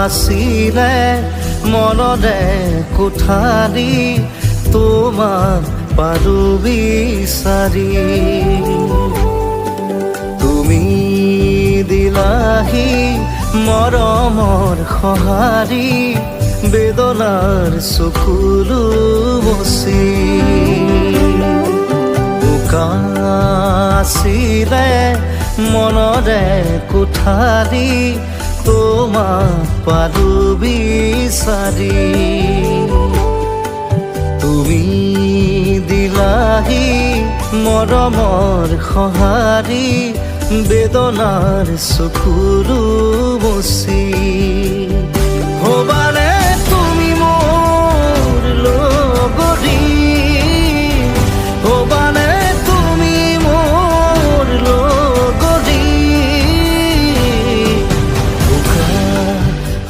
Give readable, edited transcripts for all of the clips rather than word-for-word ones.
আছিলে মনৰে কোঠালি তোমাক পালো বিচাৰি তুমি দিলাহি মৰমৰ সঁহাৰি বেদনাৰ চকুলো মচি আছিলে মনৰে কোঠালি তোমাক পালো বিচাৰি তুমি দিলাহি মৰমৰ সঁহাৰি বেদনাৰ চকুলো মচি হবানে তুমি মোৰ লগৰী হবানে তুমি মোৰ লগৰী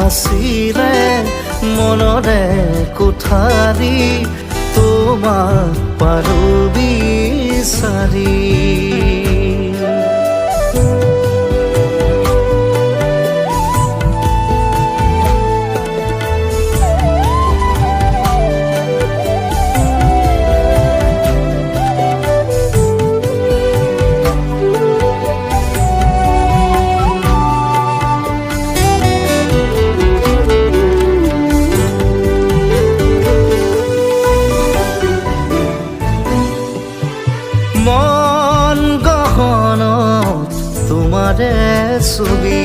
আছিলে মনৰে কোঠালি তোমাক পালো বিচাৰি মন গহনত তোমাৰে ছবি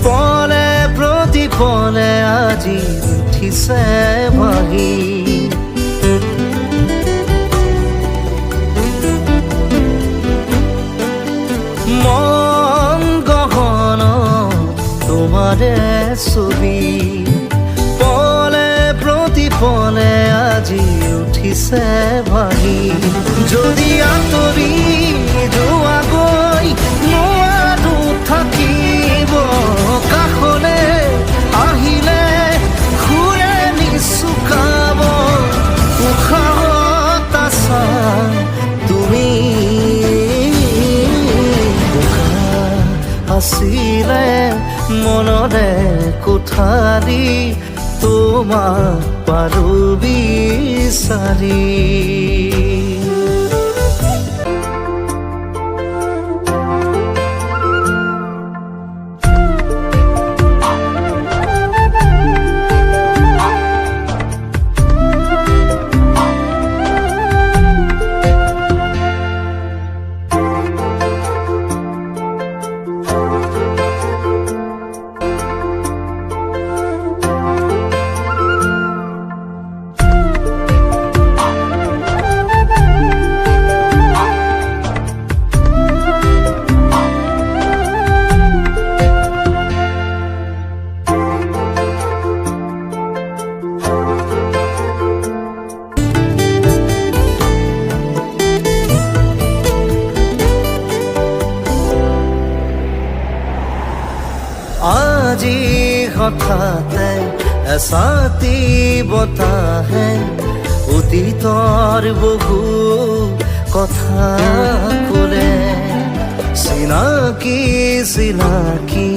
পলে প্ৰতিপলে আজি উঠিছে ভাহি মন গহনত তোমাৰে ছবি পলে প্ৰতিপলে আজি উঠিছে ভাহি যদি আঁতৰি যোৱাগৈ নোৱাৰো থাকিব কাষলে আহিলে ঘূৰে নিচুকাব উশাহত আছা তুমি আছিলে মনৰে কোঠালি তোমাক পালো বিচাৰি আজি হঠাতে এছাতি বতাহে অতীতৰ বহু কথা ক'লে চিনাকি চিনাকি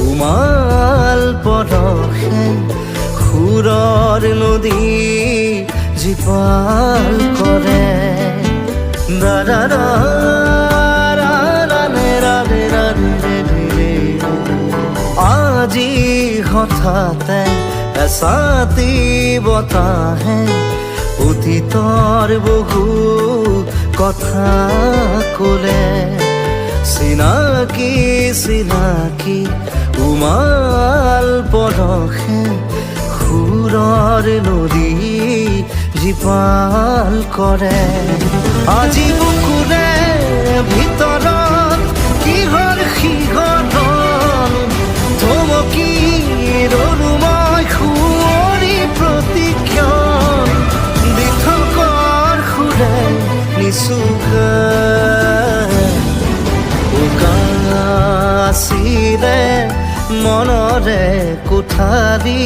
উমাল পৰশে সুৰৰ নদী জীপাল কৰে দাদা আজি হঠাতে এছাতি বতাহে অতীতৰ বহু কথা ক'লে চিনাকি চিনাকি উমাল পৰশে সুৰৰ নদী জীপাল কৰে আজি বুকুৰে ভিতৰত কিহৰ সিহঁতন ধমকি ৰলো মই সুঁৱৰি প্ৰতিক্ষণ দিঠকৰ সুৰে নিচুকা আছিলে মনৰে কোঠালি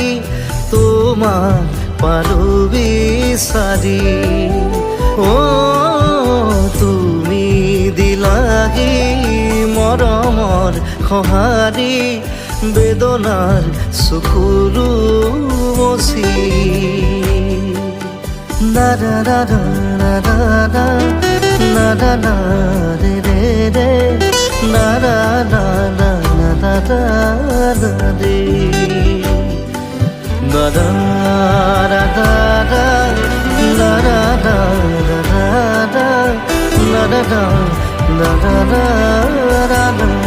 তোমাক পালো বিচাৰি তুমি দিলাহি মৰমৰ সঁহাৰি বেদনাৰ চকুৰো মচি না না না না না না না না না ৰে ৰে ৰে না না না না না না না ৰে na na na na na na na na na na na na na na na na